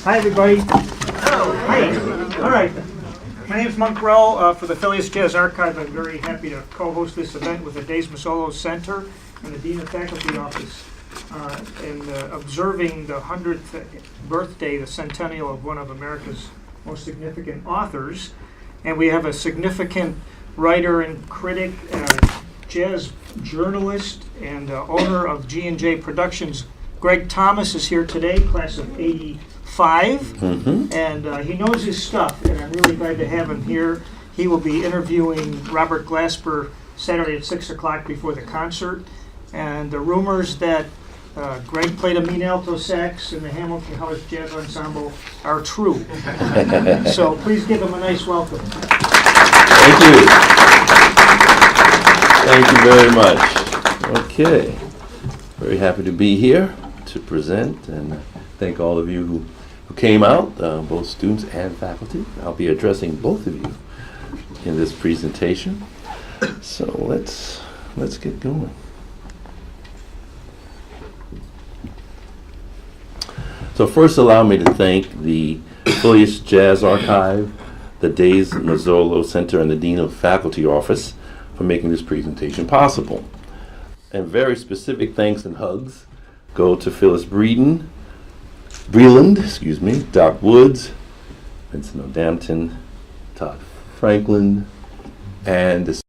Hi, everybody. Hi. All right. My name is Monk Rowe for the Phillies Jazz Archive. I'm very happy to co-host this event with the Days Mazzolo Center and the Dean of Faculty Office in observing the 100th birthday, the centennial of one of America's most significant authors. And we have a significant writer and critic, jazz journalist, and owner of G&J Productions. Greg Thomas is here today, class of 85, and he knows his stuff, and I'm really glad to have him here. He will be interviewing Robert Glasper Saturday at 6 o'clock before the concert, and the rumors that Greg played a mean alto sax in the Hamilton College Jazz Ensemble are true. So please give him a nice welcome. Thank you. Thank you very much. Okay. Very happy to be here to present, and thank all of you who came out, both students and faculty. I'll be addressing both of you in this presentation. So let's get going. So first, allow me to thank the Phillies Jazz Archive, the Days Mazzolo Center, and the Dean of Faculty Office for making this presentation possible. And very specific thanks and hugs go to Phyllis Breland, Doc Woods, Vincent O'Dampton, Todd Franklin, and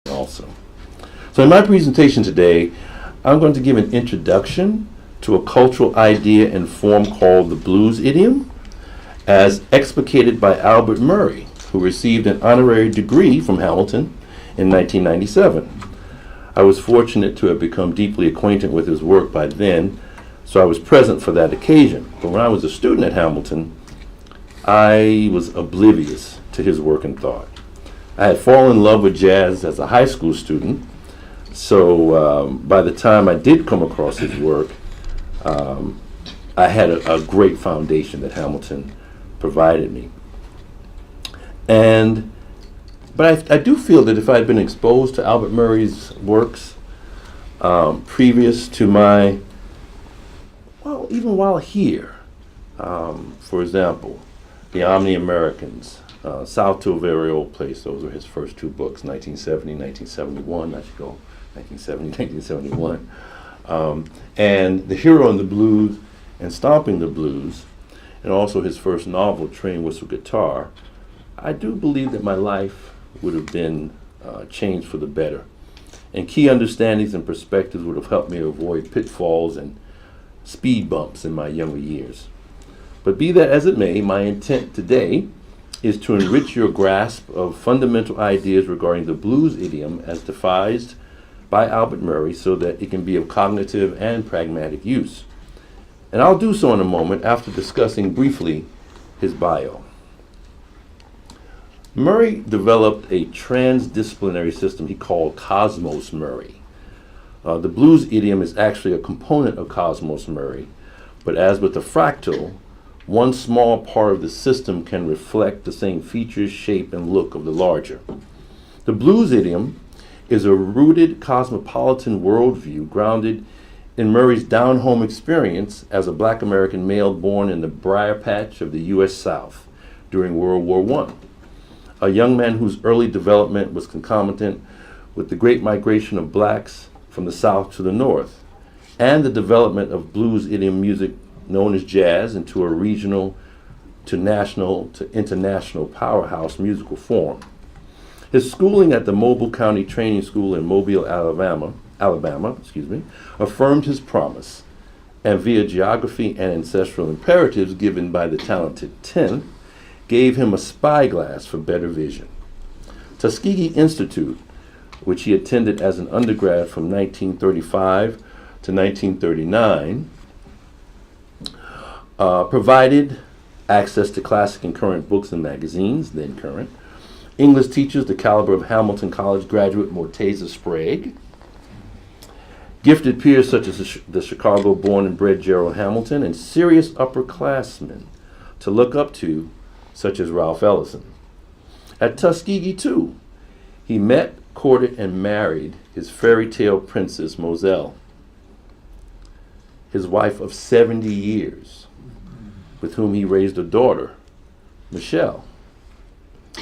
also. So in my presentation today, I'm going to give an introduction to a cultural idea and form called the blues idiom, as explicated by Albert Murray, who received an honorary degree from Hamilton in 1997. I was fortunate to have become deeply acquainted with his work by then, so I was present for that occasion. But when I was a student at Hamilton, I was oblivious to his work and thought. I had fallen in love with jazz as a high school student, so by the time I did come across his work, I had a great foundation that Hamilton provided me. But I do feel that if I had been exposed to Albert Murray's works previous to even while here, for example, The Omni-Americans, South to a Very Old Place, those were his first two books, 1970, 1971, I should go 1970, 1971, and The Hero in the Blues and Stomping the Blues, and also his first novel, Train Whistle Guitar. I do believe that my life would have been changed for the better, and key understandings and perspectives would have helped me avoid pitfalls and speed bumps in my younger years. But be that as it may, my intent today is to enrich your grasp of fundamental ideas regarding the blues idiom as devised by Albert Murray so that it can be of cognitive and pragmatic use. And I'll do so in a moment after discussing briefly his bio. Murray developed a transdisciplinary system he called Cosmos Murray. The blues idiom is actually a component of Cosmos Murray, but as with the fractal, one small part of the system can reflect the same features, shape, and look of the larger. The blues idiom is a rooted cosmopolitan worldview grounded in Murray's down-home experience as a Black American male born in the briar patch of the U.S. South during World War I. A young man whose early development was concomitant with the great migration of blacks from the South to the North, and the development of blues idiom music known as jazz into a regional to national to international powerhouse musical form. His schooling at the Mobile County Training School in Mobile, Alabama, affirmed his promise, and via geography and ancestral imperatives given by the talented 10, gave him a spyglass for better vision. Tuskegee Institute, which he attended as an undergrad from 1935 to 1939, provided access to classic and current books and magazines, then current, English teachers the caliber of Hamilton College graduate Morteza Sprague, gifted peers such as the Chicago-born and bred Gerald Hamilton, and serious upperclassmen to look up to, such as Ralph Ellison. At Tuskegee, too, he met, courted, and married his fairy tale princess, Moselle. his wife of 70 years, with whom he raised a daughter, Michelle,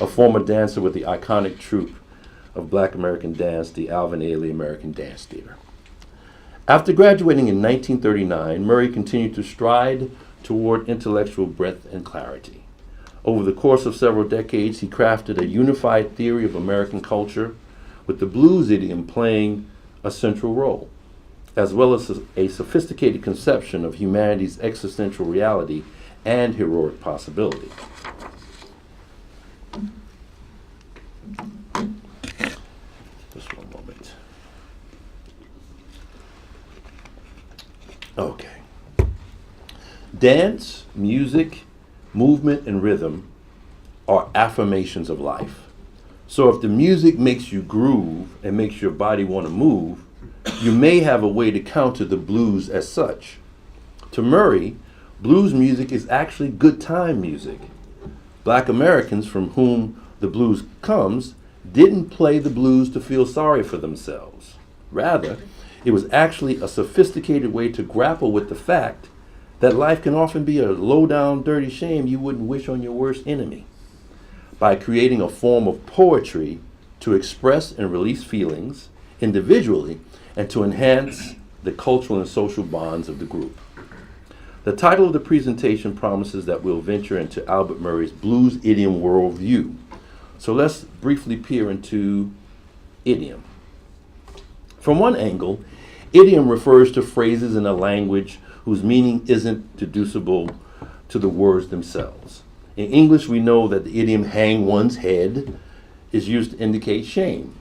a former dancer with the iconic troupe of Black American dance, the Alvin Ailey American Dance Theater. After graduating in 1939, Murray continued to stride toward intellectual breadth and clarity. Over the course of several decades, he crafted a unified theory of American culture, with the blues idiom playing a central role, as well as a sophisticated conception of humanity's existential reality and heroic possibility. Just one moment. Okay. Dance, music, movement, and rhythm are affirmations of life. So if the music makes you groove and makes your body want to move, you may have a way to counter the blues as such. To Murray, blues music is actually good time music. Black Americans, from whom the blues comes, didn't play the blues to feel sorry for themselves. Rather, it was actually a sophisticated way to grapple with the fact that life can often be a low-down, dirty shame you wouldn't wish on your worst enemy. By creating a form of poetry to express and release feelings individually and to enhance the cultural and social bonds of the group. The title of the presentation promises that we'll venture into Albert Murray's Blues Idiom Worldview. So let's briefly peer into idiom. From one angle, idiom refers to phrases in a language whose meaning isn't deducible to the words themselves. In English, we know that the idiom hang one's head is used to indicate shame,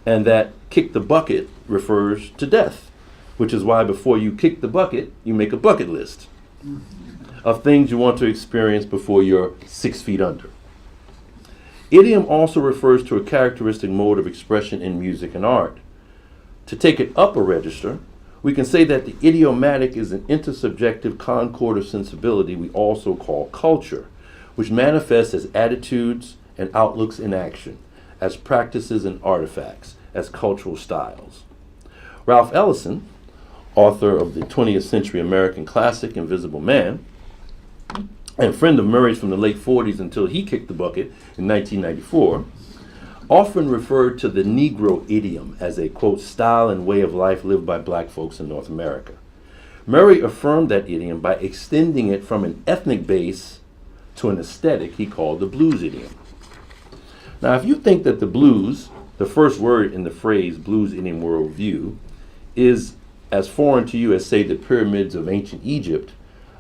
and that kick the bucket refers to death, which is why before you kick the bucket, you make a bucket list of things you want to experience before you're 6 feet under. Idiom also refers to a characteristic mode of expression in music and art. To take it up a register, we can say that the idiomatic is an intersubjective concord of sensibility we also call culture, which manifests as attitudes and outlooks in action, as practices and artifacts, as cultural styles. Ralph Ellison, author of the 20th century American classic Invisible Man, and friend of Murray's from the late 40s until he kicked the bucket in 1994, often referred to the Negro idiom as a, quote, style and way of life lived by black folks in North America. Murray affirmed that idiom by extending it from an ethnic base to an aesthetic he called the blues idiom. Now, if you think that the blues, the first word in the phrase Blues Idiom Worldview, is as foreign to you as, say, the pyramids of ancient Egypt,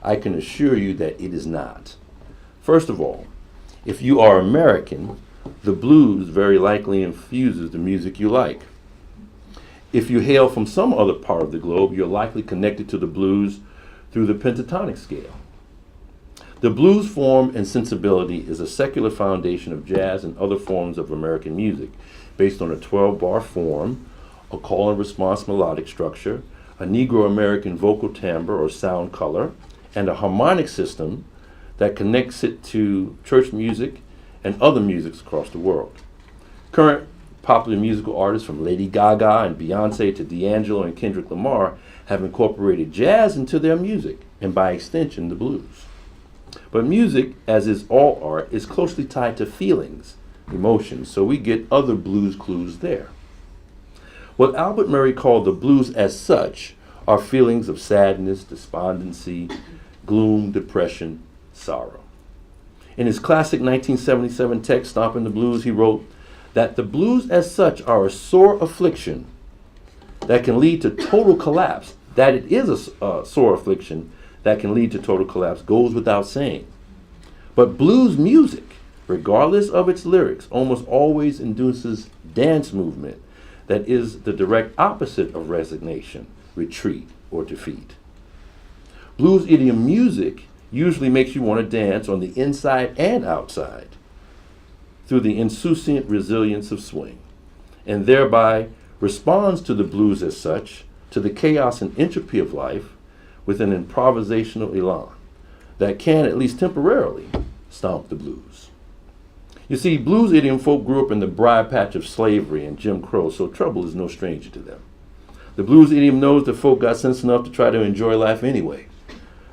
I can assure you that it is not. First of all, if you are American, the blues very likely infuses the music you like. If you hail from some other part of the globe, you're likely connected to the blues through the pentatonic scale. The blues form and sensibility is a secular foundation of jazz and other forms of American music, based on a 12-bar form, a call and response melodic structure, a Negro American vocal timbre or sound color, and a harmonic system that connects it to church music and other musics across the world. Current popular musical artists from Lady Gaga and Beyonce to D'Angelo and Kendrick Lamar have incorporated jazz into their music, and by extension, the blues. But music, as is all art, is closely tied to feelings, emotions, so we get other blues clues there. What Albert Murray called the blues as such are feelings of sadness, despondency, gloom, depression, sorrow. In his classic 1977 text, Stompin' the Blues, he wrote that the blues as such are a sore affliction that can lead to total collapse. That it is a sore affliction that can lead to total collapse goes without saying. But blues music, regardless of its lyrics, almost always induces dance movement that is the direct opposite of resignation, retreat, or defeat. Blues idiom music usually makes you want to dance on the inside and outside through the insouciant resilience of swing, and thereby responds to the blues as such, to the chaos and entropy of life, with an improvisational elan that can, at least temporarily, stomp the blues. You see, blues idiom folk grew up in the briar patch of slavery and Jim Crow, so trouble is no stranger to them. The blues idiom knows that folk got sense enough to try to enjoy life anyway,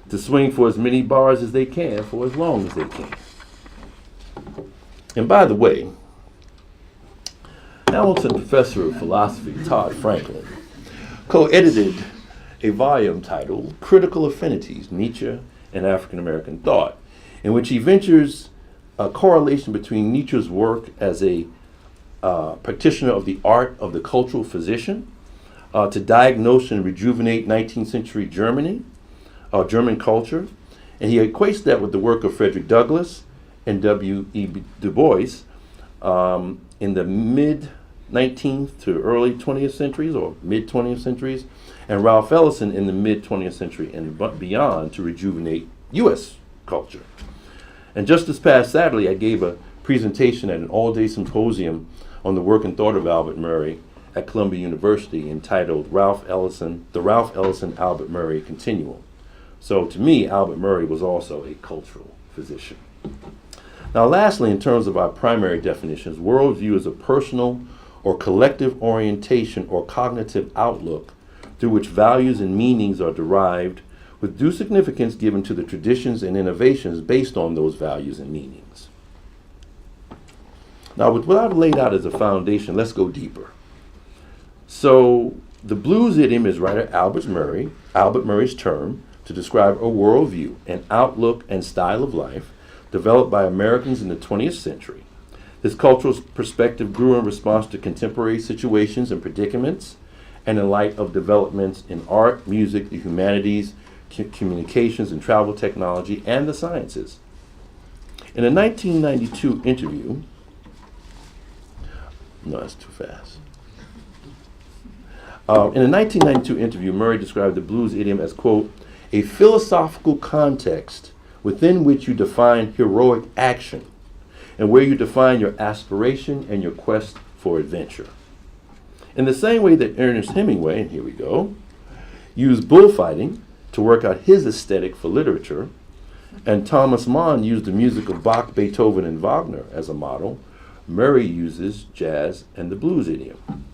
to swing for as many bars as they can for as long as they can. And by the way, Hamilton professor of philosophy Todd Franklin co-edited a volume titled Critical Affinities, Nietzsche and African American Thought, in which he ventures a correlation between Nietzsche's work as a practitioner of the art of the cultural physician to diagnose and rejuvenate 19th century German culture, and he equates that with the work of Frederick Douglass and W.E. Du Bois in the mid-19th to early 20th centuries or mid-20th centuries, and Ralph Ellison in the mid-20th century and beyond to rejuvenate U.S. culture. And just this past Saturday, I gave a presentation at an all-day symposium on the work and thought of Albert Murray at Columbia University entitled The Ralph Ellison Albert Murray Continuum. So to me, Albert Murray was also a cultural physician. Now lastly, in terms of our primary definitions, worldview is a personal or collective orientation or cognitive outlook through which values and meanings are derived with due significance given to the traditions and innovations based on those values and meanings. Now, with what I've laid out as a foundation, let's go deeper. So, the blues idiom is writer Albert Murray's term to describe a worldview, an outlook, and style of life developed by Americans in the 20th century. This cultural perspective grew in response to contemporary situations and predicaments, and in light of developments in art, music, the humanities, communications and travel technology, and the sciences. In a 1992 interview, no, that's too fast. In a 1992 interview, Murray described the blues idiom as, quote, a philosophical context within which you define heroic action and where you define your aspiration and your quest for adventure. In the same way that Ernest Hemingway, and here we go, used bullfighting to work out his aesthetic for literature, and Thomas Mann used the music of Bach, Beethoven, and Wagner as a model, Murray uses jazz and the blues idiom.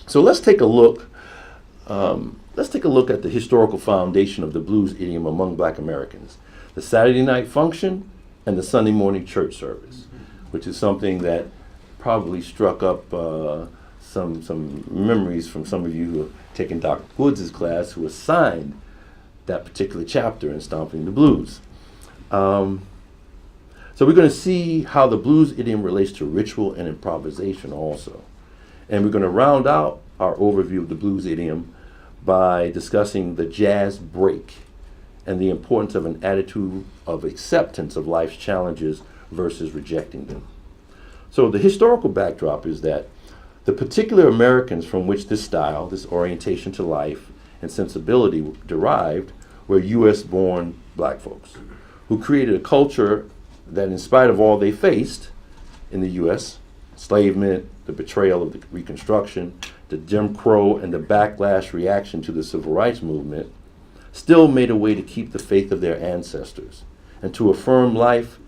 So let's take a look at the historical foundation of the blues idiom among Black Americans, the Saturday night function and the Sunday morning church service, which is something that probably struck up some memories from some of you who have taken Dr. Woods' class, who assigned that particular chapter in Stomping the Blues. So we're going to see how the blues idiom relates to ritual and improvisation also. And we're going to round out our overview of the blues idiom by discussing the jazz break and the importance of an attitude of acceptance of life's challenges versus rejecting them. So the historical backdrop is that the particular Americans from which this style, this orientation to life and sensibility derived were U.S.-born Black folks who created a culture that, in spite of all they faced in the U.S., enslavement, the betrayal of the Reconstruction, the Jim Crow, and the backlash reaction to the Civil Rights Movement, still made a way to keep the faith of their ancestors and to affirm life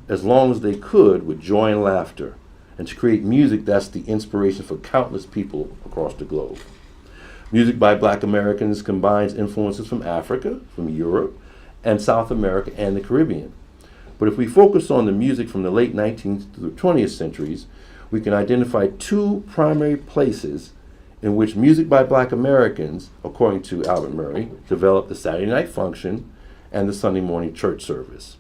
as long as they could with joy and laughter, and to create music that's the inspiration for countless people across the globe. Music by Black Americans combines influences from Africa, from Europe, and South America and the Caribbean. But if we focus on the music from the late 19th to the 20th centuries, we can identify two primary places in which music by Black Americans, according to Albert Murray, developed the Saturday night function and the Sunday morning church service.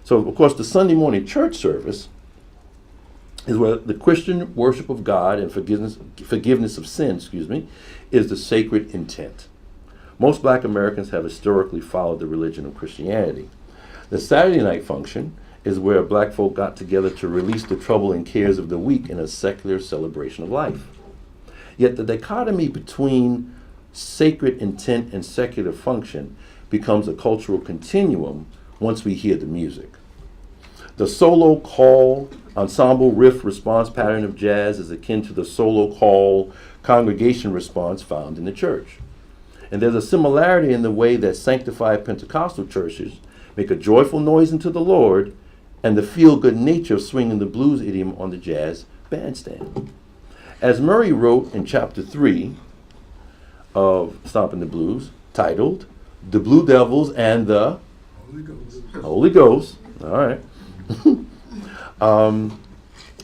So, of course, the Sunday morning church service is where the Christian worship of God and forgiveness of sin, is the sacred intent. Most Black Americans have historically followed the religion of Christianity. The Saturday night function is where Black folk got together to release the trouble and cares of the week in a secular celebration of life. Yet the dichotomy between sacred intent and secular function becomes a cultural continuum once we hear the music. The solo call, ensemble riff response pattern of jazz is akin to the solo call congregation response found in the church. And there's a similarity in the way that sanctified Pentecostal churches make a joyful noise unto the Lord, and the feel-good nature of swinging the blues idiom on the jazz bandstand. As Murray wrote in chapter 3, of Stompin' the Blues, titled The Blue Devils and the Holy Ghost. All right.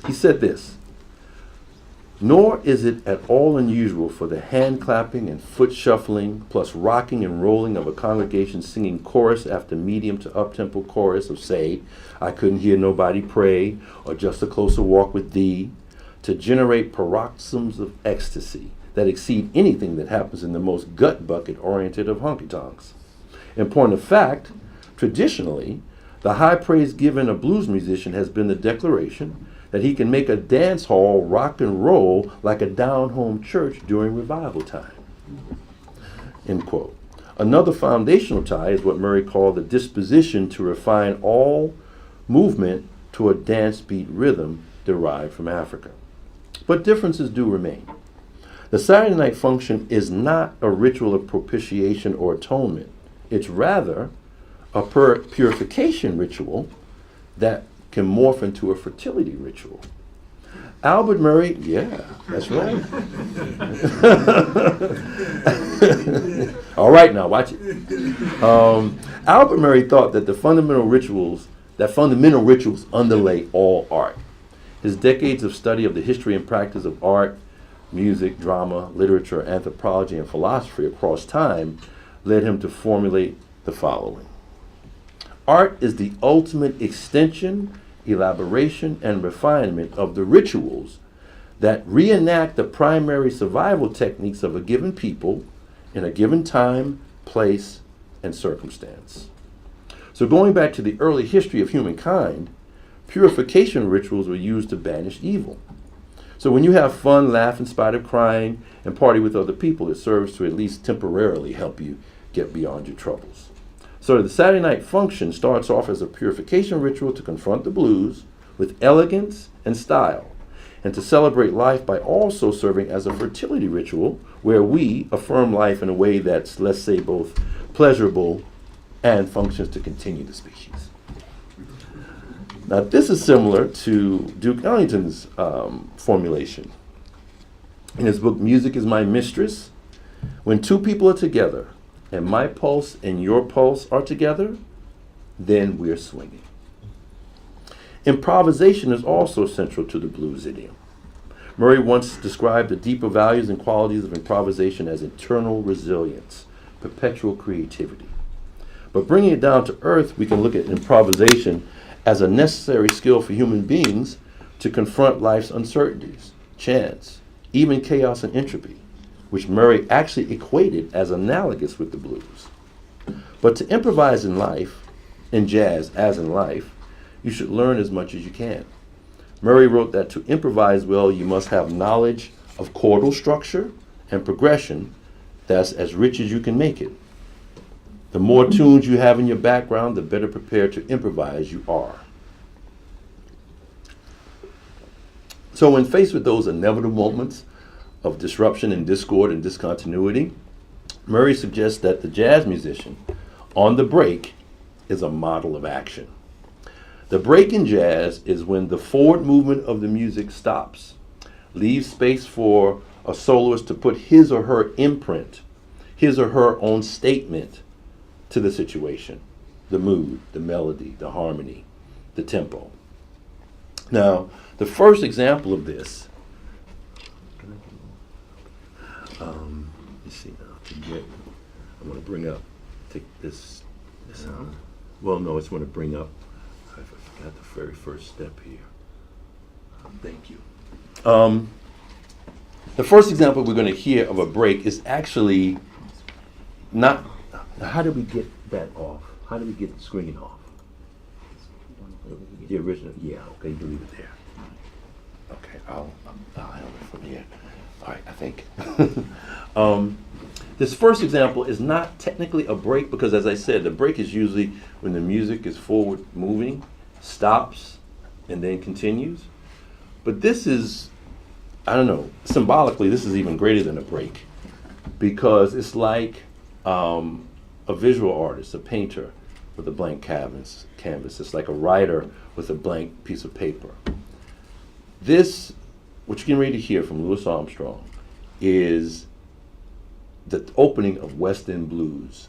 He said this: "Nor is it at all unusual for the hand clapping and foot shuffling, plus rocking and rolling of a congregation singing chorus after medium to up-tempo chorus of, say, I Couldn't Hear Nobody Pray, or Just a Closer Walk with Thee, to generate paroxysms of ecstasy that exceed anything that happens in the most gut-bucket-oriented of honky-tonks. In point of fact, traditionally, the high praise given a blues musician has been the declaration that he can make a dance hall rock and roll like a down-home church during revival time." End quote. Another foundational tie is what Murray called the disposition to refine all movement to a dance beat rhythm derived from Africa. But differences do remain. The Saturday night function is not a ritual of propitiation or atonement. It's rather a purification ritual that can morph into a fertility ritual. Albert Murray, yeah, that's right. All right, now watch it. Albert Murray thought that fundamental rituals underlay all art. His decades of study of the history and practice of art, music, drama, literature, anthropology, and philosophy across time led him to formulate the following: art is the ultimate extension, elaboration, and refinement of the rituals that reenact the primary survival techniques of a given people in a given time, place, and circumstance. So going back to the early history of humankind, purification rituals were used to banish evil. So when you have fun, laugh in spite of crying, and party with other people, it serves to at least temporarily help you get beyond your troubles. So the Saturday night function starts off as a purification ritual to confront the blues with elegance and style, and to celebrate life by also serving as a fertility ritual where we affirm life in a way that's, let's say, both pleasurable and functions to continue the species. Now, this is similar to Duke Ellington's formulation. In his book, Music is My Mistress, when two people are together, and my pulse and your pulse are together, then we're swinging. Improvisation is also central to the blues idiom. Murray once described the deeper values and qualities of improvisation as internal resilience, perpetual creativity. But bringing it down to earth, we can look at improvisation as a necessary skill for human beings to confront life's uncertainties, chance, even chaos and entropy, which Murray actually equated as analogous with the blues. But to improvise in life, in jazz as in life, you should learn as much as you can. Murray wrote that to improvise well, you must have knowledge of chordal structure and progression that's as rich as you can make it. The more tunes you have in your background, the better prepared to improvise you are. So when faced with those inevitable moments of disruption and discord and discontinuity, Murray suggests that the jazz musician on the break is a model of action. The break in jazz is when the forward movement of the music stops, leaves space for a soloist to put his or her imprint, his or her own statement to the situation, the mood, the melody, the harmony, the tempo. Now, the first example of this, let's see now, I want to bring up, take this out. Well, no, I just want to bring up, I forgot the very first step here. Thank you. The first example we're going to hear of a break is actually not, how do we get that off? How do we get the screen off? The original, yeah, okay, you can leave it there. Okay, I'll handle it from here. All right, I think. This first example is not technically a break because, as I said, the break is usually when the music is forward moving, stops, and then continues. But this is, I don't know, symbolically, this is even greater than a break because it's like a visual artist, a painter with a blank canvas. It's like a writer with a blank piece of paper. This, what you're getting ready to hear from Louis Armstrong, is the opening of West End blues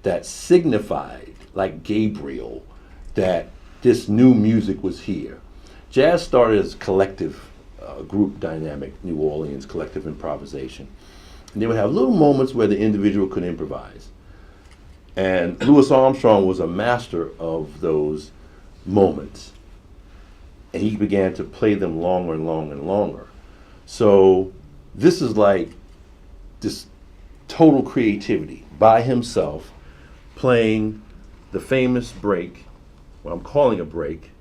that signified, like Gabriel, that this new music was here. Jazz started as collective group dynamic, New Orleans collective improvisation. And they would have little moments where the individual could improvise. And Louis Armstrong was a master of those moments. And he began to play them longer and longer and longer. So this is like this total creativity by himself, playing the famous break, what I'm calling a break,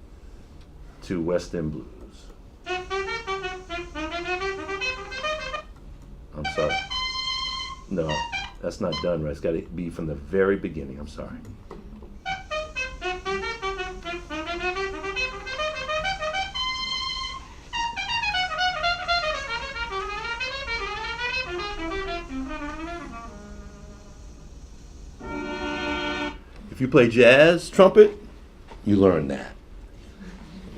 to West End blues. I'm sorry. No, that's not done right. It's got to be from the very beginning. I'm sorry. If you play jazz trumpet, you learn that.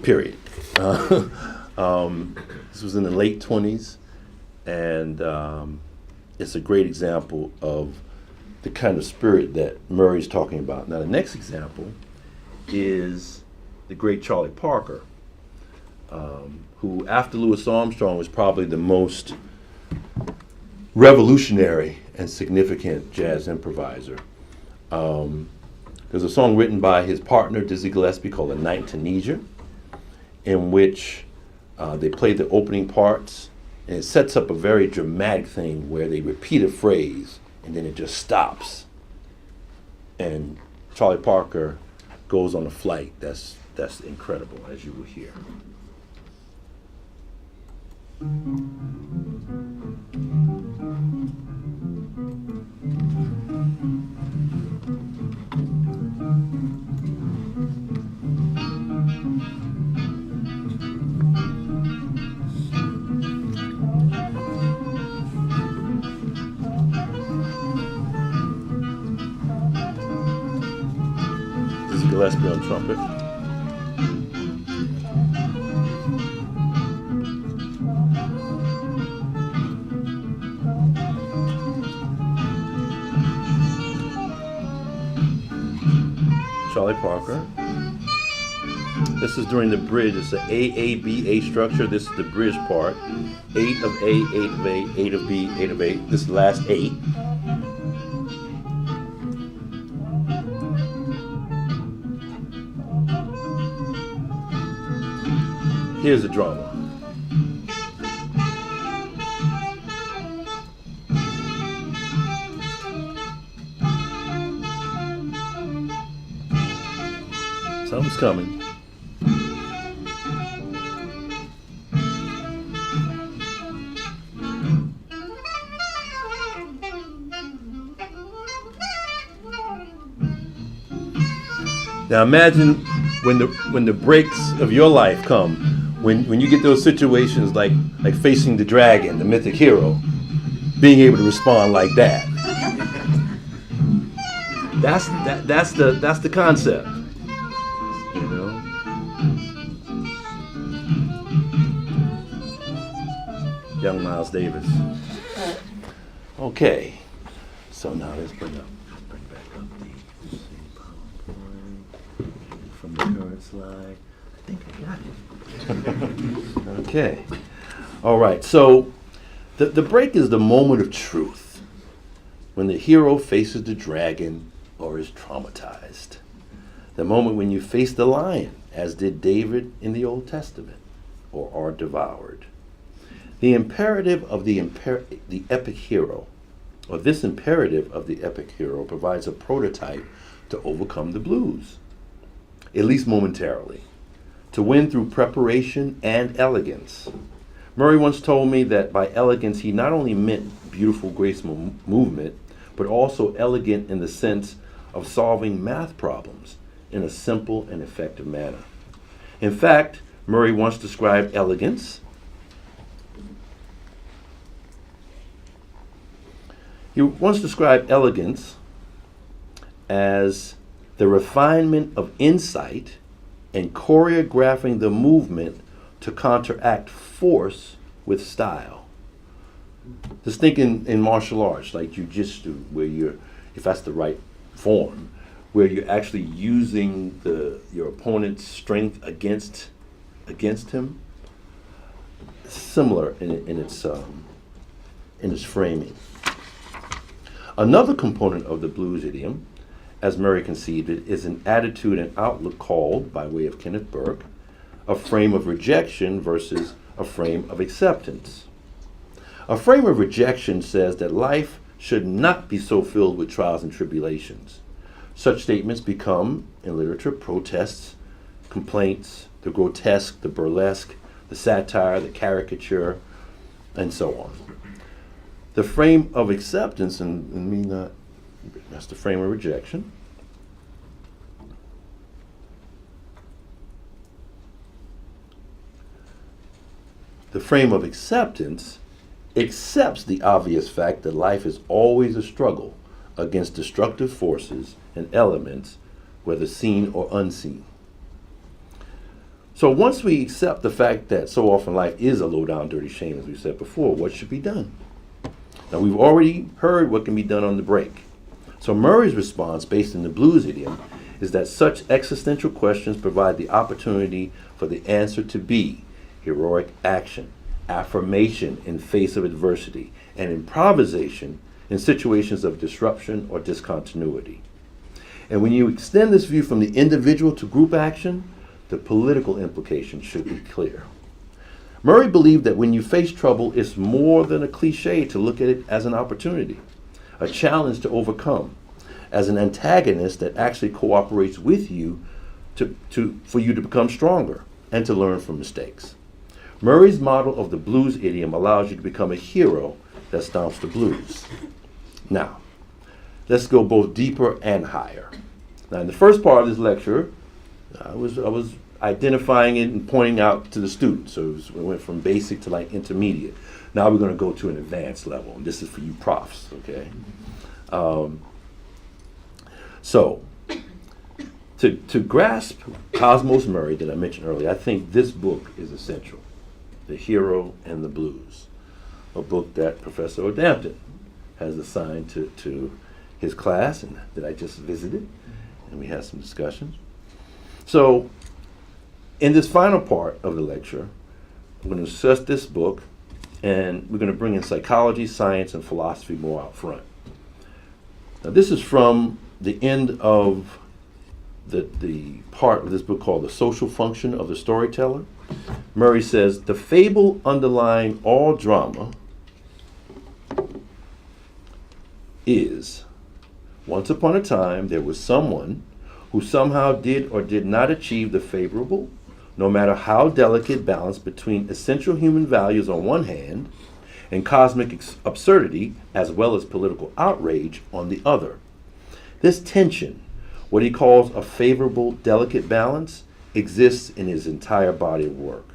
Period. This was in the late 20s, and it's a great example of the kind of spirit that Murray's talking about. Now, the next example is the great Charlie Parker, who, after Louis Armstrong, was probably the most revolutionary and significant jazz improviser. There's a song written by his partner, Dizzy Gillespie, called A Night in Tunisia, in which they play the opening parts, and it sets up a very dramatic thing where they repeat a phrase, and then it just stops. And Charlie Parker goes on a flight. That's incredible, as you will hear. Gillespie on trumpet. Charlie Parker. This is during the bridge. It's an A-A-B-A structure. This is the bridge part. 8 of A, 8 of A, 8 of B, 8 of A. This is the last 8. Here's the drama. Something's coming. Now imagine when the breaks of your life come. When you get those situations like facing the dragon, the mythic hero, being able to respond like that. That's the concept. You know? Young Miles Davis. Okay. So now let's bring back up the PowerPoint from the current slide. I think I got it. Okay. All right. So the break is the moment of truth when the hero faces the dragon or is traumatized. The moment when you face the lion, as did David in the Old Testament, or are devoured. The imperative of the epic hero, or this imperative of the epic hero, provides a prototype to overcome the blues, at least momentarily, to win through preparation and elegance. Murray once told me that by elegance he not only meant beautiful, graceful movement, but also elegant in the sense of solving math problems in a simple and effective manner. In fact, Murray once described elegance. He once described elegance as the refinement of insight and choreographing the movement to counteract force with style. Just think in martial arts, like jujitsu, where if that's the right form, where you're actually using your opponent's strength against him. Similar in its framing. Another component of the blues idiom, as Murray conceived it, is an attitude and outlook called, by way of Kenneth Burke, a frame of rejection versus a frame of acceptance. A frame of rejection says that life should not be so filled with trials and tribulations. Such statements become, in literature, protests, complaints, the grotesque, the burlesque, the satire, the caricature, and so on. The frame of acceptance, that's the frame of rejection. The frame of acceptance accepts the obvious fact that life is always a struggle against destructive forces and elements, whether seen or unseen. So once we accept the fact that so often life is a low-down, dirty shame, as we said before, what should be done? Now, we've already heard what can be done on the break. So Murray's response, based in the blues idiom, is that such existential questions provide the opportunity for the answer to be heroic action, affirmation in face of adversity, and improvisation in situations of disruption or discontinuity. And when you extend this view from the individual to group action, the political implications should be clear. Murray believed that when you face trouble, it's more than a cliche to look at it as an opportunity, a challenge to overcome, as an antagonist that actually cooperates with you for you to become stronger and to learn from mistakes. Murray's model of the blues idiom allows you to become a hero that stomps the blues. Now, let's go both deeper and higher. Now, in the first part of this lecture, I was identifying it and pointing out to the students. So we went from basic to like intermediate. Now we're going to go to an advanced level. And this is for you profs, okay? So to grasp Cosmos Murray that I mentioned earlier, I think this book is essential. The Hero and the Blues, a book that Professor O'Dampton has assigned to his class and that I just visited, and we had some discussions. So in this final part of the lecture, we're going to discuss this book, and we're going to bring in psychology, science, and philosophy more out front. Now, this is from the end of the part of this book called The Social Function of the Storyteller. Murray says, the fable underlying all drama is, once upon a time, there was someone who somehow did or did not achieve the favorable, no matter how delicate, balance between essential human values on one hand and cosmic absurdity, as well as political outrage, on the other. This tension, what he calls a favorable, delicate balance, exists in his entire body of work.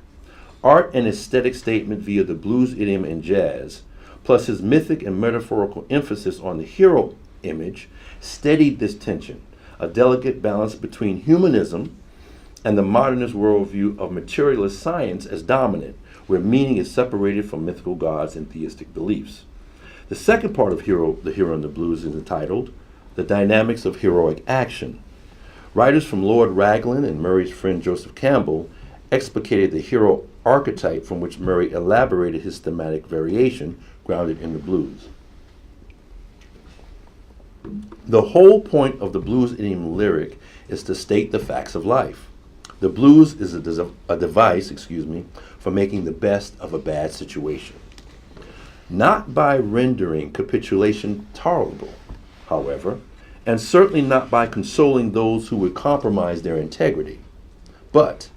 Art and aesthetic statement via the blues idiom and jazz, plus his mythic and metaphorical emphasis on the hero image, steadied this tension, a delicate balance between humanism and the modernist worldview of materialist science as dominant, where meaning is separated from mythical gods and theistic beliefs. The second part of The Hero and the Blues is entitled The Dynamics of Heroic Action. Writers from Lord Raglan and Murray's friend Joseph Campbell explicated the hero archetype from which Murray elaborated his thematic variation grounded in the blues. The whole point of the blues idiom lyric is to state the facts of life. The blues is a device, for making the best of a bad situation. Not by rendering capitulation tolerable, however, and certainly not by consoling those who would compromise their integrity, but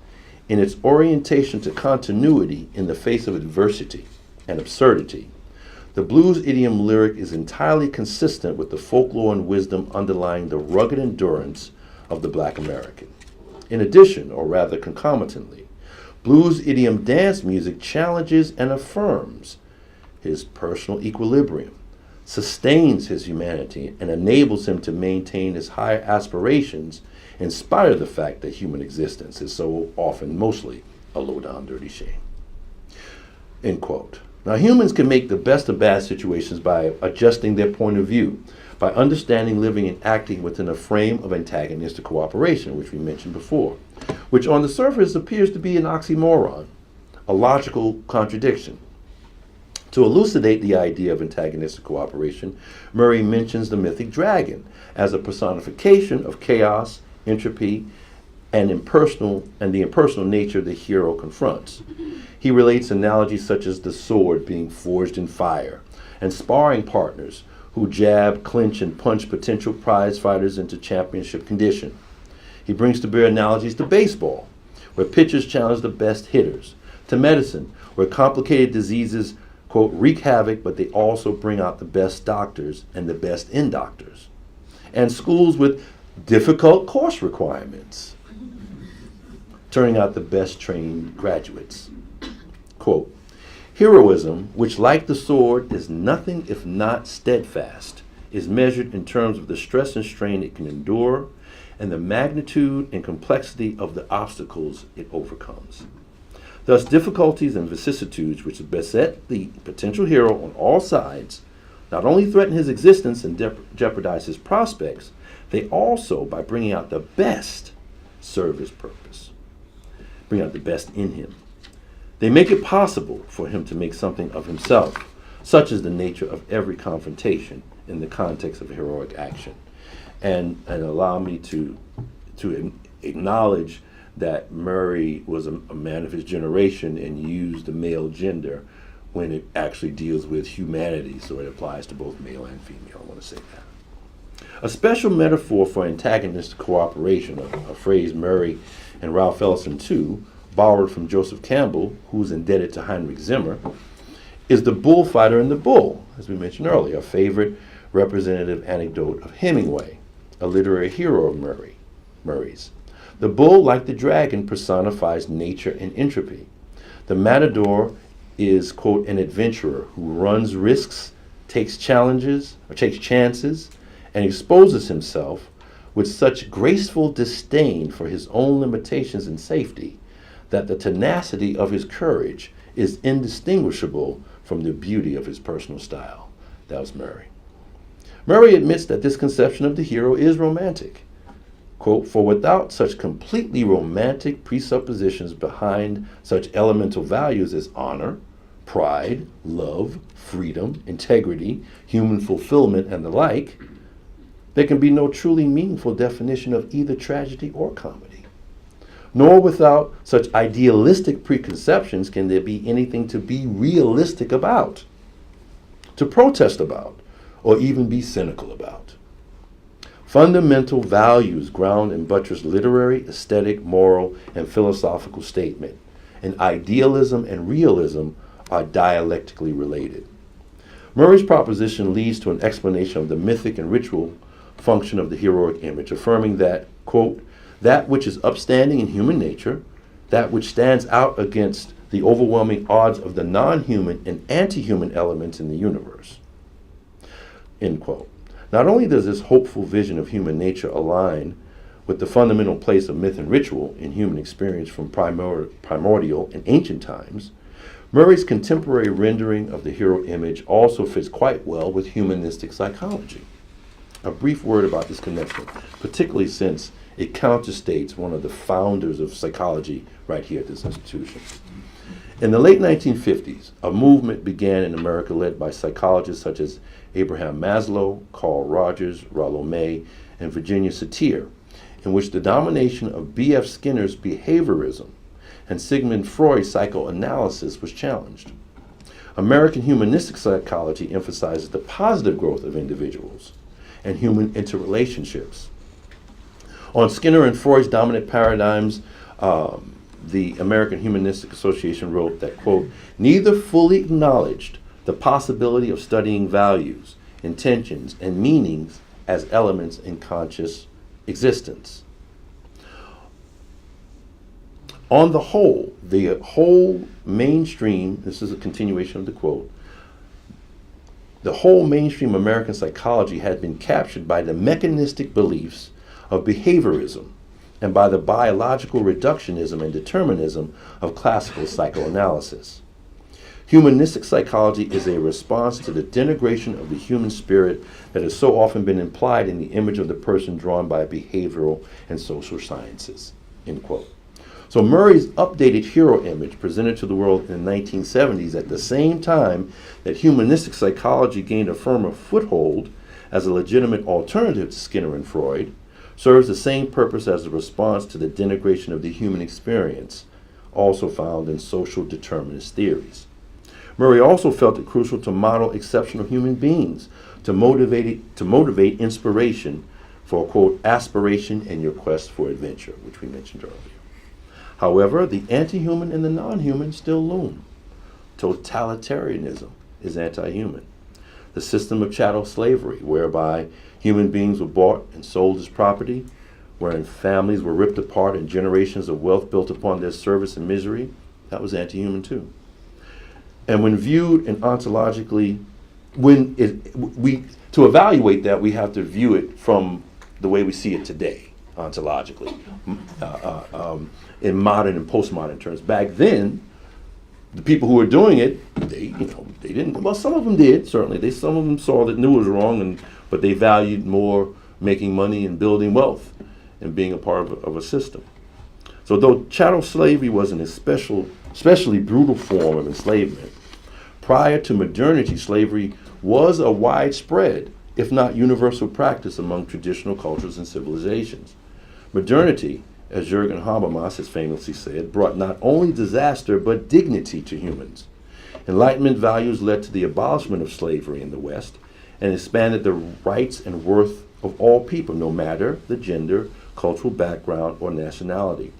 in its orientation to continuity in the face of adversity and absurdity. The blues idiom lyric is entirely consistent with the folklore and wisdom underlying the rugged endurance of the Black American. In addition, or rather concomitantly, blues idiom dance music challenges and affirms his personal equilibrium, sustains his humanity, and enables him to maintain his higher aspirations in spite of the fact that human existence is so often mostly a low-down, dirty shame. End quote. Now, humans can make the best of bad situations by adjusting their point of view, by understanding, living, and acting within a frame of antagonistic cooperation, which we mentioned before, which on the surface appears to be an oxymoron, a logical contradiction. To elucidate the idea of antagonistic cooperation, Murray mentions the mythic dragon as a personification of chaos, entropy, and the impersonal nature the hero confronts. He relates analogies such as the sword being forged in fire, and sparring partners who jab, clinch, and punch potential prize fighters into championship condition. He brings to bear analogies to baseball, where pitchers challenge the best hitters, to medicine, where complicated diseases, quote, wreak havoc, but they also bring out the best doctors and the best in doctors, and schools with difficult course requirements, turning out the best trained graduates. Quote, heroism, which like the sword is nothing if not steadfast, is measured in terms of the stress and strain it can endure and the magnitude and complexity of the obstacles it overcomes. Thus, difficulties and vicissitudes which beset the potential hero on all sides not only threaten his existence and jeopardize his prospects, they also, by bringing out the best, serve his purpose, bring out the best in him. They make it possible for him to make something of himself, such is the nature of every confrontation in the context of heroic action. And allow me to acknowledge that Murray was a man of his generation and used the male gender when it actually deals with humanity, so it applies to both male and female. I want to say that. A special metaphor for antagonistic cooperation, a phrase Murray and Ralph Ellison too borrowed from Joseph Campbell, who's indebted to Heinrich Zimmer, is the bullfighter and the bull, as we mentioned earlier, a favorite representative anecdote of Hemingway, a literary hero of Murray's. The bull, like the dragon, personifies nature and entropy. The matador is, quote, an adventurer who runs risks, takes chances, and exposes himself with such graceful disdain for his own limitations and safety that the tenacity of his courage is indistinguishable from the beauty of his personal style. That was Murray. Murray admits that this conception of the hero is romantic. Quote, for without such completely romantic presuppositions behind such elemental values as honor, pride, love, freedom, integrity, human fulfillment, and the like, there can be no truly meaningful definition of either tragedy or comedy. Nor without such idealistic preconceptions can there be anything to be realistic about, to protest about, or even be cynical about. Fundamental values ground and buttress literary, aesthetic, moral, and philosophical statement, and idealism and realism are dialectically related. Murray's proposition leads to an explanation of the mythic and ritual function of the heroic image, affirming that, quote, that which is upstanding in human nature, that which stands out against the overwhelming odds of the non-human and anti-human elements in the universe, end quote. Not only does this hopeful vision of human nature align with the fundamental place of myth and ritual in human experience from primordial and ancient times, Murray's contemporary rendering of the hero image also fits quite well with humanistic psychology. A brief word about this connection, particularly since it counterstates one of the founders of psychology right here at this institution. In the late 1950s, a movement began in America led by psychologists such as Abraham Maslow, Carl Rogers, Rollo May, and Virginia Satir, in which the domination of B.F. Skinner's behaviorism and Sigmund Freud's psychoanalysis was challenged. American humanistic psychology emphasizes the positive growth of individuals and human interrelationships. On Skinner and Freud's dominant paradigms, the American Humanistic Association wrote that, quote, neither fully acknowledged the possibility of studying values, intentions, and meanings as elements in conscious existence. On the whole mainstream, this is a continuation of the quote, the whole mainstream American psychology had been captured by the mechanistic beliefs of behaviorism and by the biological reductionism and determinism of classical psychoanalysis. Humanistic psychology is a response to the denigration of the human spirit that has so often been implied in the image of the person drawn by behavioral and social sciences, end quote. So Murray's updated hero image presented to the world in the 1970s at the same time that humanistic psychology gained a firmer foothold as a legitimate alternative to Skinner and Freud, serves the same purpose as a response to the denigration of the human experience, also found in social determinist theories. Murray also felt it crucial to model exceptional human beings, to motivate inspiration for, quote, aspiration in your quest for adventure, which we mentioned earlier. However, the anti-human and the non-human still loom. Totalitarianism is anti-human. The system of chattel slavery, whereby human beings were bought and sold as property, wherein families were ripped apart and generations of wealth built upon their service and misery, that was anti-human too. And when viewed and ontologically, to evaluate that, we have to view it from the way we see it today, ontologically, in modern and postmodern terms. Back then, the people who were doing it, they didn't. Well, some of them did, certainly. Some of them saw that knew it was wrong, but they valued more making money and building wealth and being a part of a system. So though chattel slavery was an especially brutal form of enslavement, prior to modernity, slavery was a widespread, if not universal, practice among traditional cultures and civilizations. Modernity, as Jürgen Habermas has famously said, brought not only disaster but dignity to humans. Enlightenment values led to the abolishment of slavery in the West and expanded the rights and worth of all people, no matter the gender, cultural background, or nationality.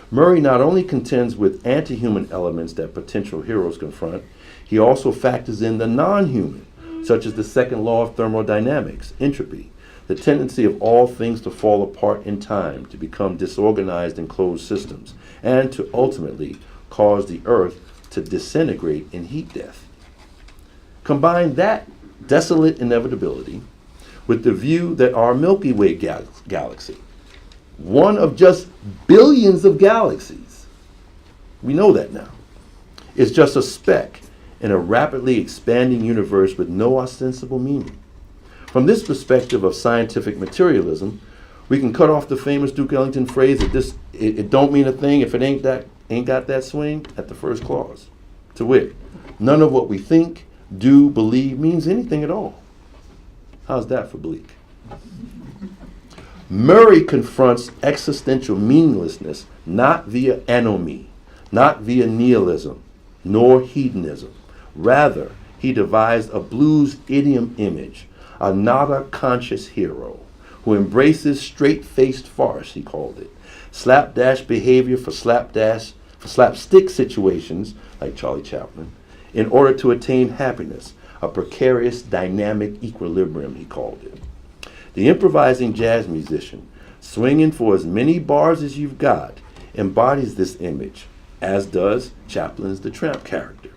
Murray not only contends with anti-human elements that potential heroes confront, he also factors in the non-human, such as the second law of thermodynamics, entropy, the tendency of all things to fall apart in time, to become disorganized in closed systems, and to ultimately cause the earth to disintegrate in heat death. Combine that desolate inevitability with the view that our Milky Way galaxy, one of just billions of galaxies, we know that now, is just a speck in a rapidly expanding universe with no ostensible meaning. From this perspective of scientific materialism, we can cut off the famous Duke Ellington phrase that it don't mean a thing if it ain't got that swing at the first clause. To wit, none of what we think, do, believe means anything at all. How's that for bleak? Murray confronts existential meaninglessness not via anomie, not via nihilism, nor hedonism. Rather, he devised a blues idiom image, a nada-conscious hero who embraces straight-faced farce, he called it, slapdash behavior for slapstick situations, like Charlie Chaplin, in order to attain happiness, a precarious dynamic equilibrium, he called it. The improvising jazz musician, swinging for as many bars as you've got, embodies this image, as does Chaplin's The Tramp character.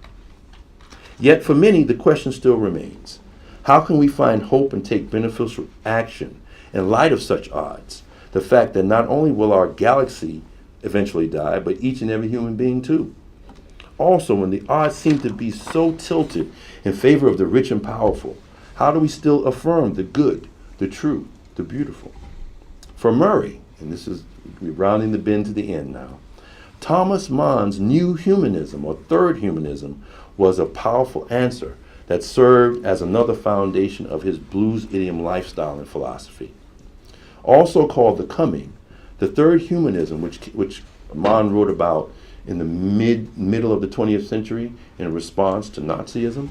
Yet for many, the question still remains. How can we find hope and take beneficial action in light of such odds? The fact that not only will our galaxy eventually die, but each and every human being too. Also, when the odds seem to be so tilted in favor of the rich and powerful, how do we still affirm the good, the true, the beautiful? For Murray, and we're rounding the bend to the end now, Thomas Mann's new humanism, or third humanism, was a powerful answer that served as another foundation of his blues idiom lifestyle and philosophy. Also called the coming, the third humanism, which Mann wrote about in the middle of the 20th century in response to Nazism.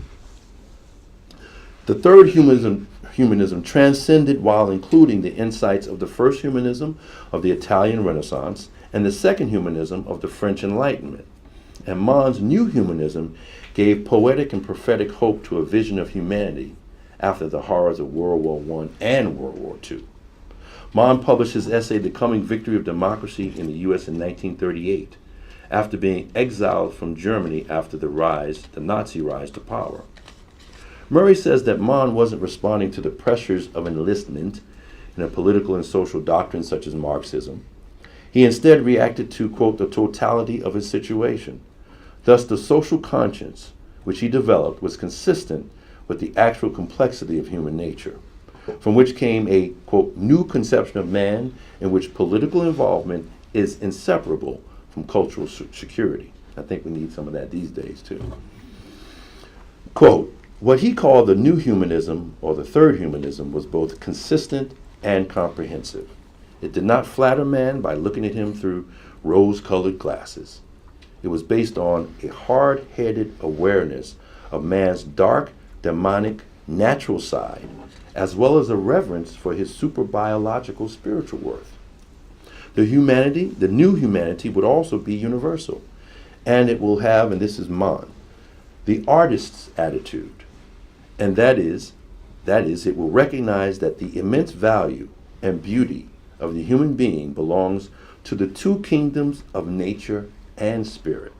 The third humanism transcended while including the insights of the first humanism of the Italian Renaissance and the second humanism of the French Enlightenment. And Mann's new humanism gave poetic and prophetic hope to a vision of humanity after the horrors of World War I and World War II. Mann published his essay, The Coming Victory of Democracy in the U.S. in 1938, after being exiled from Germany after the Nazi rise to power. Murray says that Mann wasn't responding to the pressures of enlistment in a political and social doctrine such as Marxism. He instead reacted to, quote, the totality of his situation. Thus, the social conscience, which he developed, was consistent with the actual complexity of human nature, from which came a, quote, new conception of man in which political involvement is inseparable from cultural security. I think we need some of that these days, too. Quote, what he called the new humanism, or the third humanism, was both consistent and comprehensive. It did not flatter man by looking at him through rose-colored glasses. It was based on a hard-headed awareness of man's dark, demonic, natural side, as well as a reverence for his super-biological spiritual worth. The new humanity would also be universal, and it will have, and this is mine, the artist's attitude, and that is, it will recognize that the immense value and beauty of the human being belongs to the two kingdoms of nature and spirit.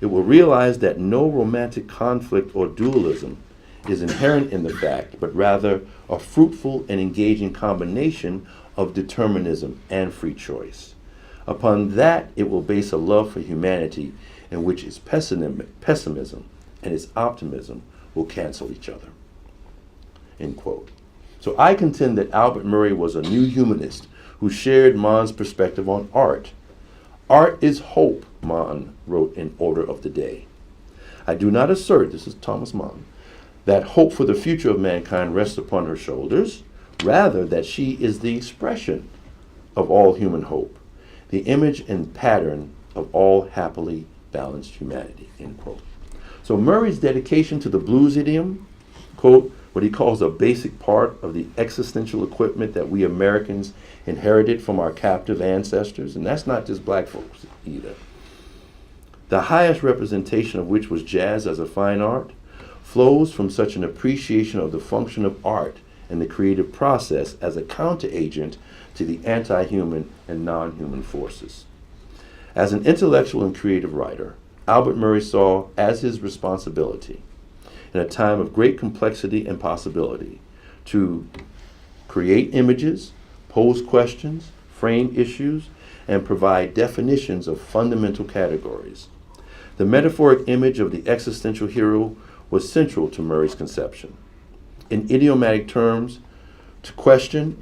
It will realize that no romantic conflict or dualism is inherent in the fact, but rather a fruitful and engaging combination of determinism and free choice. Upon that, it will base a love for humanity in which its pessimism and its optimism will cancel each other. End quote. So I contend that Albert Murray was a new humanist who shared Mann's perspective on art. Art is hope, Mann wrote in Order of the Day. I do not assert, this is Thomas Mann, that hope for the future of mankind rests upon her shoulders, rather that she is the expression of all human hope, the image and pattern of all happily balanced humanity, end quote. So Murray's dedication to the blues idiom, quote, what he calls a basic part of the existential equipment that we Americans inherited from our captive ancestors, and that's not just black folks either. The highest representation of which was jazz as a fine art, flows from such an appreciation of the function of art and the creative process as a counteragent to the anti-human and non-human forces. As an intellectual and creative writer, Albert Murray saw as his responsibility, in a time of great complexity and possibility, to create images, pose questions, frame issues, and provide definitions of fundamental categories. The metaphoric image of the existential hero was central to Murray's conception. In idiomatic terms, to question,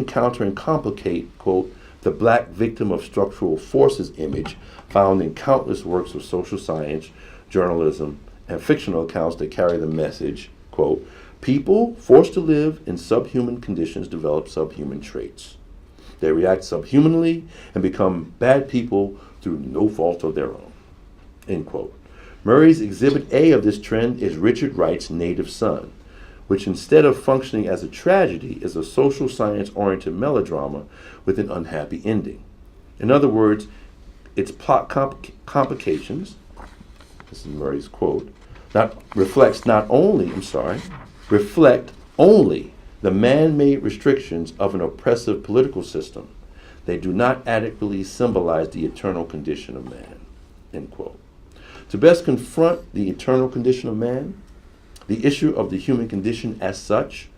counter, and complicate, quote, the black victim of structural forces image found in countless works of social science, journalism, and fictional accounts that carry the message, quote, people forced to live in subhuman conditions develop subhuman traits. They react subhumanly and become bad people through no fault of their own, end quote. Murray's exhibit A of this trend is Richard Wright's Native Son, which instead of functioning as a tragedy is a social science-oriented melodrama with an unhappy ending. In other words, its plot complications, this is Murray's quote, reflect only the man-made restrictions of an oppressive political system. They do not adequately symbolize the eternal condition of man, end quote. To best confront the eternal condition of man, the issue of the human condition as such,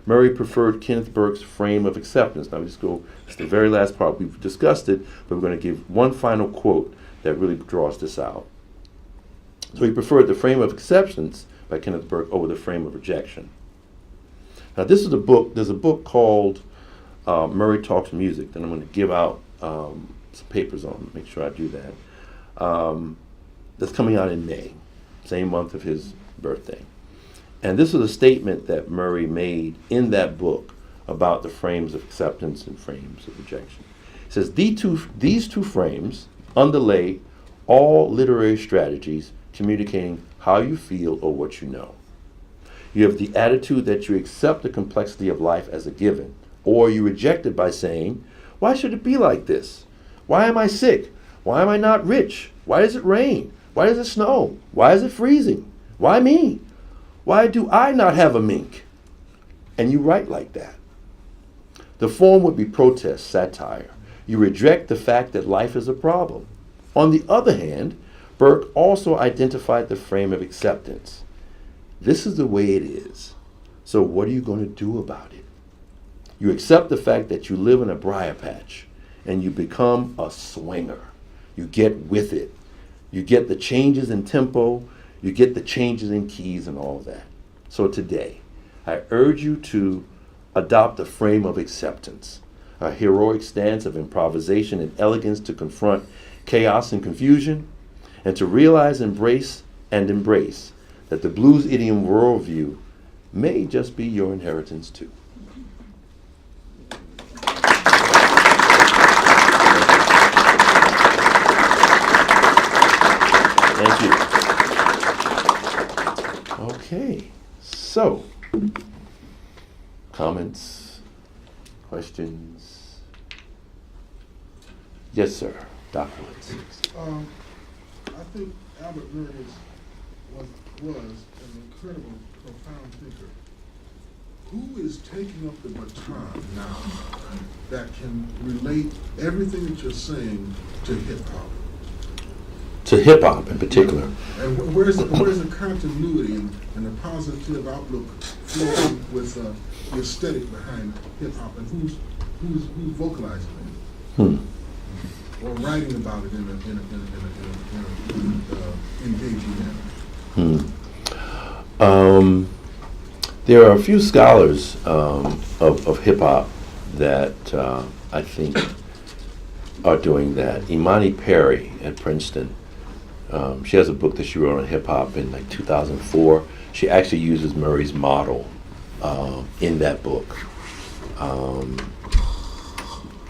Murray preferred Kenneth Burke's frame of acceptance. Now, it's the very last part. We've discussed it, but we're going to give one final quote that really draws this out. So he preferred the frame of acceptance by Kenneth Burke over the frame of rejection. Now, this is a book. There's a book called Murray Talks Music that I'm going to give out some papers on. Make sure I do that. That's coming out in May, same month of his birthday. And this is a statement that Murray made in that book about the frames of acceptance and frames of rejection. He says, these two frames underlay all literary strategies communicating how you feel or what you know. You have the attitude that you accept the complexity of life as a given, or you reject it by saying, why should it be like this? Why am I sick? Why am I not rich? Why does it rain? Why does it snow? Why is it freezing? Why me? Why do I not have a mink? And you write like that. The form would be protest, satire. You reject the fact that life is a problem. On the other hand, Burke also identified the frame of acceptance. This is the way it is. So what are you going to do about it? You accept the fact that you live in a briar patch and you become a swinger. You get with it. You get the changes in tempo. You get the changes in keys and all of that. So today, I urge you to adopt a frame of acceptance, a heroic stance of improvisation and elegance to confront chaos and confusion, and to realize, embrace that the blues idiom worldview may just be your inheritance too. Thank you. Okay, so comments, questions? Yes, sir. Dr. Woods. I think Albert Murray was an incredible, profound thinker. Who is taking up the baton now that can relate everything that you're saying to hip hop? To hip hop in particular. And where's the continuity and the positive outlook flowing with the aesthetic behind hip hop, and who's vocalizing it? Or writing about it in a engaging manner? There are a few scholars of hip hop that I think are doing that. Imani Perry at Princeton. She has a book that she wrote on hip hop in like 2004. She actually uses Murray's model in that book.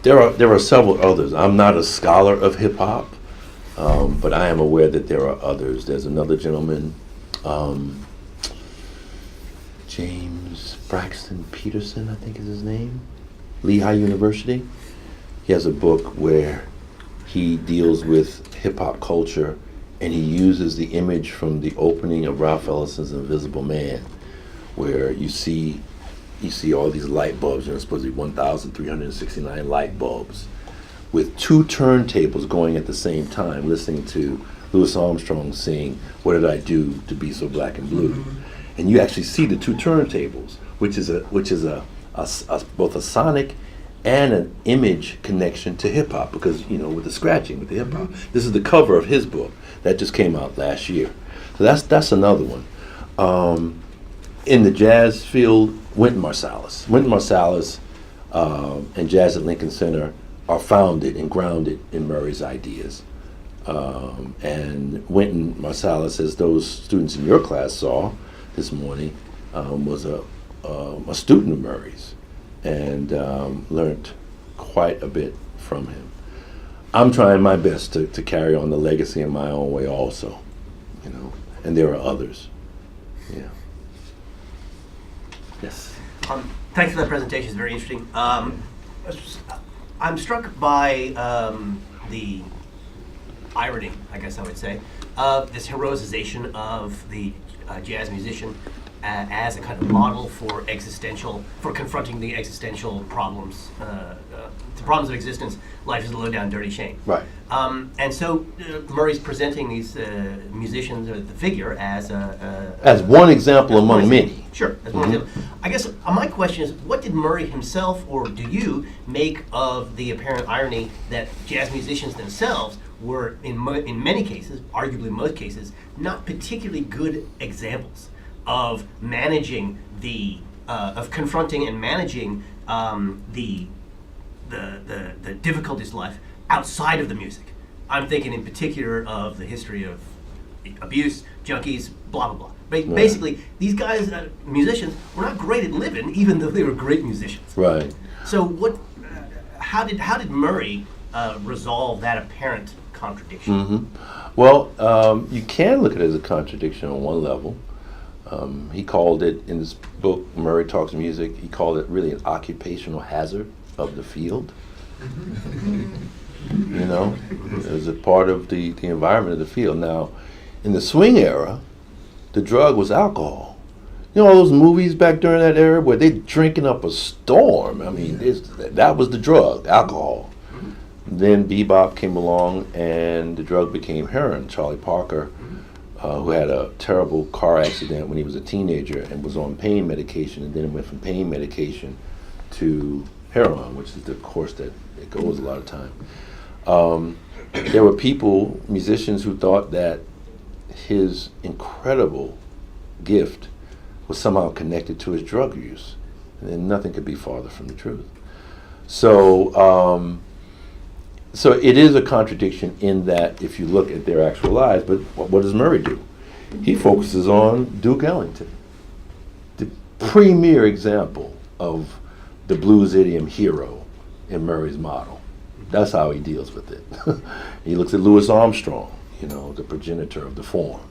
There are several others. I'm not a scholar of hip hop, but I am aware that there are others. There's another gentleman, James Braxton Peterson, I think is his name, Lehigh University. He has a book where he deals with hip hop culture, and he uses the image from the opening of Ralph Ellison's Invisible Man, where you see all these light bulbs, and it's supposed to be 1,369 light bulbs, with two turntables going at the same time, listening to Louis Armstrong sing, "What Did I Do to Be So Black and Blue?" And you actually see the two turntables, which is both a sonic and an image connection to hip hop, because with the scratching with the hip hop. This is the cover of his book that just came out last year. So that's another one. In the jazz field, Wynton Marsalis. Wynton Marsalis and Jazz at Lincoln Center are founded and grounded in Murray's ideas. And Wynton Marsalis, as those students in your class saw this morning, was a student of Murray's, and learned quite a bit from him. I'm trying my best to carry on the legacy in my own way also, and there are others. Yeah. Yes. Thanks for that presentation. It's very interesting. I'm struck by the irony, I guess I would say, of this heroicization of the jazz musician as a kind of model for confronting the existential problems, the problems of existence. Life is a low down, dirty shame. Right. And so Murray's presenting these musicians, or the figure, as one example among many. Sure, as one example. I guess my question is, what did Murray himself, or do you, make of the apparent irony that jazz musicians themselves were, in many cases, arguably most cases, not particularly good examples of managing of confronting and managing the difficulties of life outside of the music? I'm thinking in particular of the history of abuse, junkies, blah, blah, blah. Basically, these guys, musicians, were not great at living, even though they were great musicians. Right. So how did Murray resolve that apparent contradiction? Well, you can look at it as a contradiction on one level. He called it, in his book, Murray Talks Music, he called it really an occupational hazard of the field. It was a part of the environment of the field. Now, in the swing era, the drug was alcohol. All those movies back during that era where they drinking up a storm. I mean, that was the drug, alcohol. Then bebop came along, and the drug became heroin. Charlie Parker, who had a terrible car accident when he was a teenager and was on pain medication, and then went from pain medication to heroin, which is the course that it goes a lot of time. There were musicians who thought that his incredible gift was somehow connected to his drug use, and nothing could be farther from the truth. So, so it is a contradiction in that if you look at their actual lives. But what does Murray do? He focuses on Duke Ellington, the premier example of the blues idiom hero in Murray's model. That's how he deals with it. He looks at Louis Armstrong, the progenitor of the form.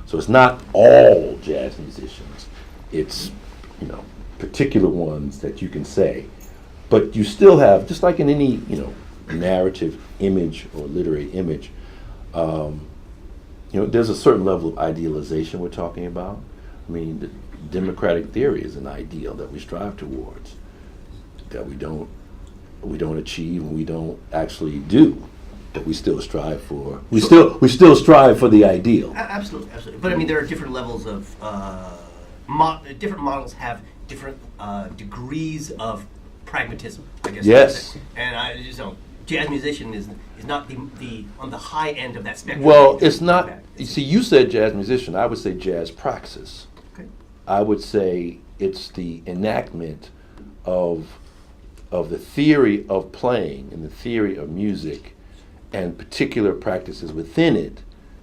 So it's not all jazz musicians. It's, particular ones that you can say. But you still have, just like in any, narrative image or literary image, there's a certain level of idealization we're talking about. I mean, the democratic theory is an ideal that we strive towards, that we don't achieve and we don't actually do, but we still strive for. We still strive for the ideal. Absolutely, absolutely. But I mean, there are different levels of different models have different degrees of pragmatism, I guess. Yes. And jazz musician is not the on the high end of that spectrum. Well, it's not. You see, you said jazz musician. I would say jazz praxis. Okay. I would say it's the enactment of the theory of playing and the theory of music and particular practices within it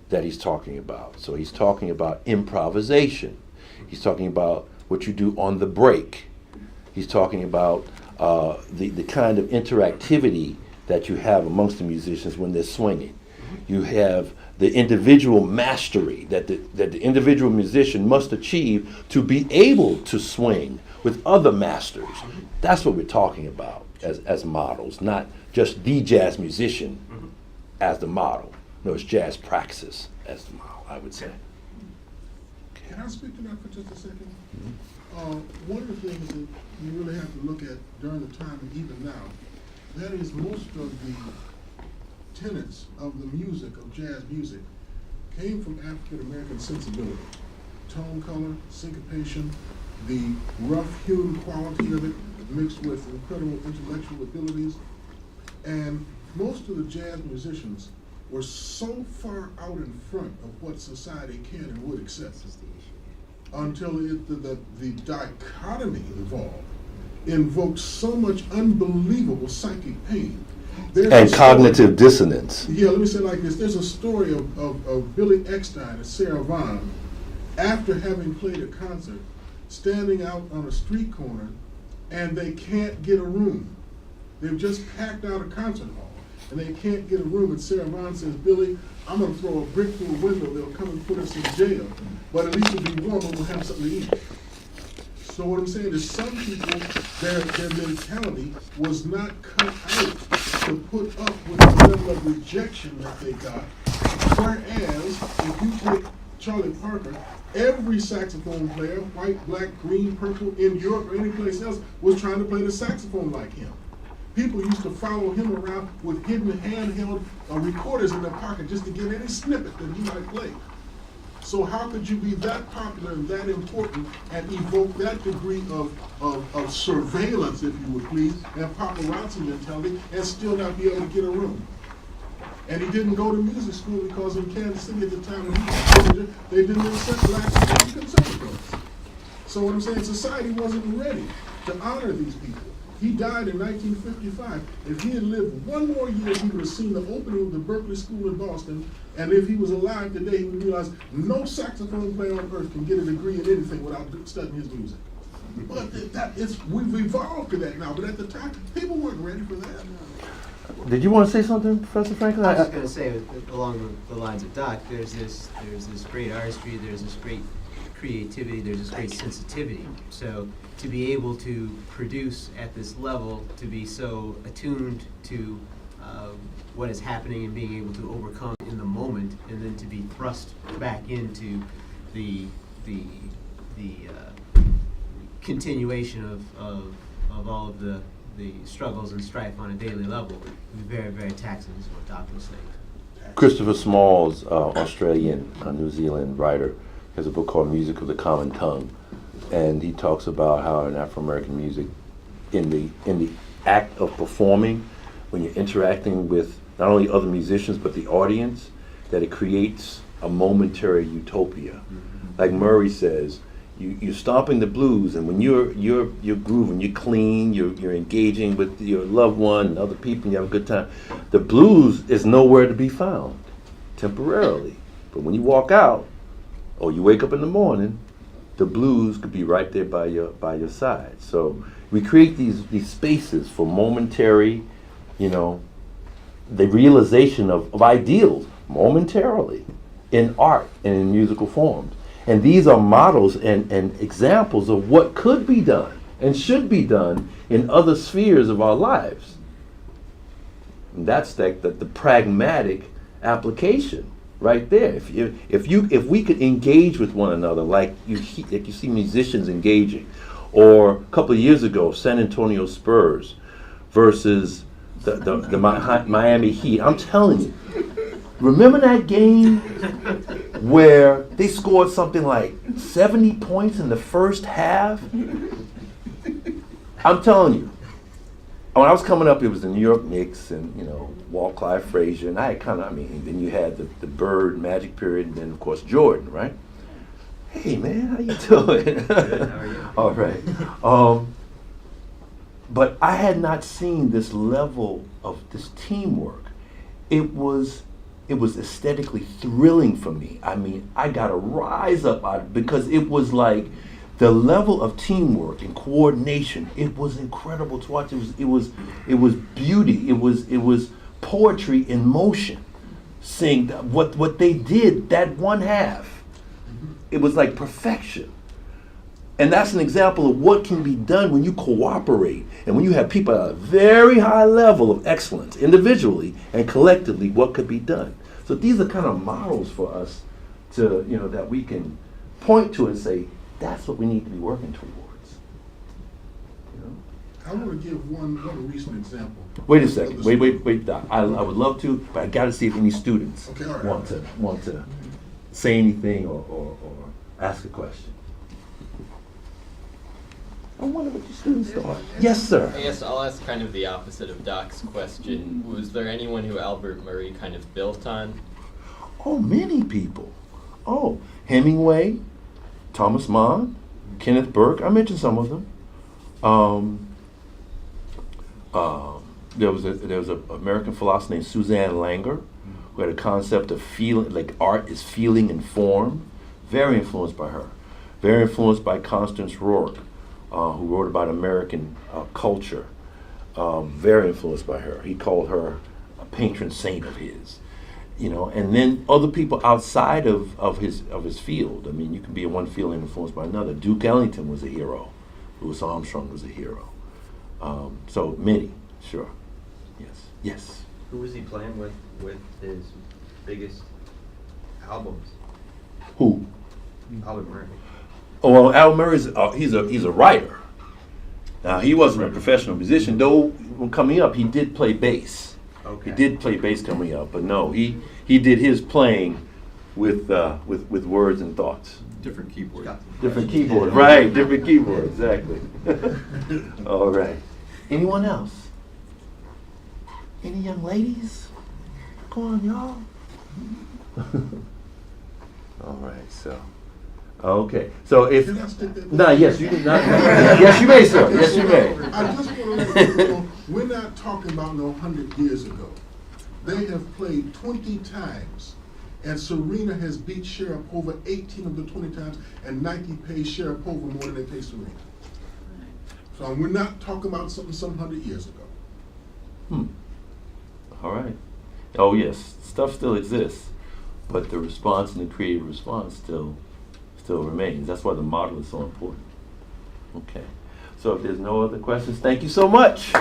that he's talking about. So he's talking about improvisation. He's talking about what you do on the break. He's talking about the kind of interactivity that you have amongst the musicians when they're swinging. You have the individual mastery that the individual musician must achieve to be able to swing with other masters. That's what we're talking about as models, not just the jazz musician as the model. No, it's jazz praxis as the model, I would say. Can I speak to that for just a second? One of the things that you really have to look at during the time and even now, that is most of the tenets of the music, of jazz music, came from African American sensibility. Tone color, syncopation, the rough-hewn quality of it mixed with incredible intellectual abilities. And most of the jazz musicians were so far out in front of what society can and would accept until the dichotomy involved invoked so much unbelievable psychic pain. And cognitive dissonance. Yeah, let me say it like this. There's a story of Billy Eckstein and Sarah Vaughan, after having played a concert, standing out on a street corner, and they can't get a room. They've just packed out a concert hall, and they can't get a room. And Sarah Vaughan says, Billy, I'm going to throw a brick through a window. They'll come and put us in jail. But at least it'll be warm and we'll have something to eat. So what I'm saying is some people, their mentality was not cut out to put up with the level of rejection that they got. Whereas, if you take Charlie Parker, every saxophone player, white, black, green, purple, in Europe or any place else, was trying to play the saxophone like him. People used to follow him around with hidden handheld recorders in their pocket just to get any snippet that he might play. So how could you be that popular and that important and evoke that degree of surveillance, if you would please, and paparazzi mentality, and still not be able to get a room? And he didn't go to music school because in Kansas City at the time when he was a teenager, they didn't accept blacks in conservatories. So what I'm saying, society wasn't ready to honor these people. He died in 1955. If he had lived one more year, he would have seen the opening of the Berkeley School in Boston. And if he was alive today, he would realize no saxophone player on earth can get a degree in anything without studying his music. But we've evolved to that now. But at the time, people weren't ready for that. Did you want to say something, Professor Franklin? I was just going to say, along the lines of Doc, there's this great artistry, there's this great creativity, there's this great sensitivity. So to be able to produce at this level, to be so attuned to what is happening and being able to overcome in the moment, and then to be thrust back into the continuation of all of the struggles and strife on a daily level would be very, very taxing, is what Doc was saying. Christopher Smalls, Australian, New Zealand writer, has a book called Music of the Common Tongue, and he talks about how in Afro-American music, in the act of performing, when you're interacting with not only other musicians but the audience, that it creates a momentary utopia. Like Murray says, you're stomping the blues, and when you're grooving, you're clean, you're engaging with your loved one and other people, and you have a good time. The blues is nowhere to be found temporarily, but when you walk out or you wake up in the morning, the blues could be right there by your side. So we create these spaces for momentary, the realization of ideals momentarily in art and in musical forms. And these are models and examples of what could be done and should be done in other spheres of our lives. And that's the pragmatic application right there. If we could engage with one another like you see musicians engaging, or a couple of years ago, San Antonio Spurs versus the Miami Heat. I'm telling you, remember that game where they scored something like 70 points in the first half? I'm telling you. When I was coming up, it was the New York Knicks and, Walt Clyde Frazier, and then you had the Bird Magic period, and then, of course, Jordan, right? Hey, man, how you doing? Good, how are you? All right. But I had not seen this level of this teamwork. It was aesthetically thrilling for me. I mean, I got a rise up out of it because it was like the level of teamwork and coordination. It was incredible to watch. It was beauty. It was poetry in motion. Seeing what they did that one half, it was like perfection. And that's an example of what can be done when you cooperate and when you have people at a very high level of excellence, individually and collectively, what could be done. So these are kind of models for us to, that we can point to and say, that's what we need to be working towards. I want to give one recent example. Wait a second. Wait, Doc. I would love to, but I got to see if any students Okay, all right. want to say anything or ask a question. I wonder what your students thought. Yes, sir. I guess I'll ask kind of the opposite of Doc's question. Was there anyone who Albert Murray kind of built on? Oh, many people. Oh, Hemingway, Thomas Mann, Kenneth Burke. I mentioned some of them. There was an American philosopher named Suzanne Langer who had a concept of feeling, like art is feeling and form. Very influenced by her. Very influenced by Constance Rourke, who wrote about American culture. Very influenced by her. He called her a patron saint of his. And then other people outside of his field. I mean, you can be in one field and influenced by another. Duke Ellington was a hero. Louis Armstrong was a hero. So many, sure. Yes. Who was he playing with his biggest albums? Who? Albert Murray. Oh, well, Al Murray's he's a writer. Now, he wasn't a professional musician, though. When coming up, he did play bass. Okay. He did play bass coming up, but no, he did his playing with words and thoughts. Different keyboard. Different keyboard, right? Different keyboard, exactly. All right. Anyone else? Any young ladies? Come on, y'all. All right. So. Okay. So if Can I stick that? no, yes, you can not. Yes, you may, sir. Yes, you may. I just want to let you know, we're not talking about no 100 years ago. They have played 20 times, and Serena has beat Sharapova 18 of the 20 times, and Nike pays Sharapova more than they pay Serena. So we're not talking about something some 100 years ago. All right. Oh yes, stuff still exists, but the response and the creative response still remains. That's why the model is so important. Okay. So if there's no other questions, thank you so much.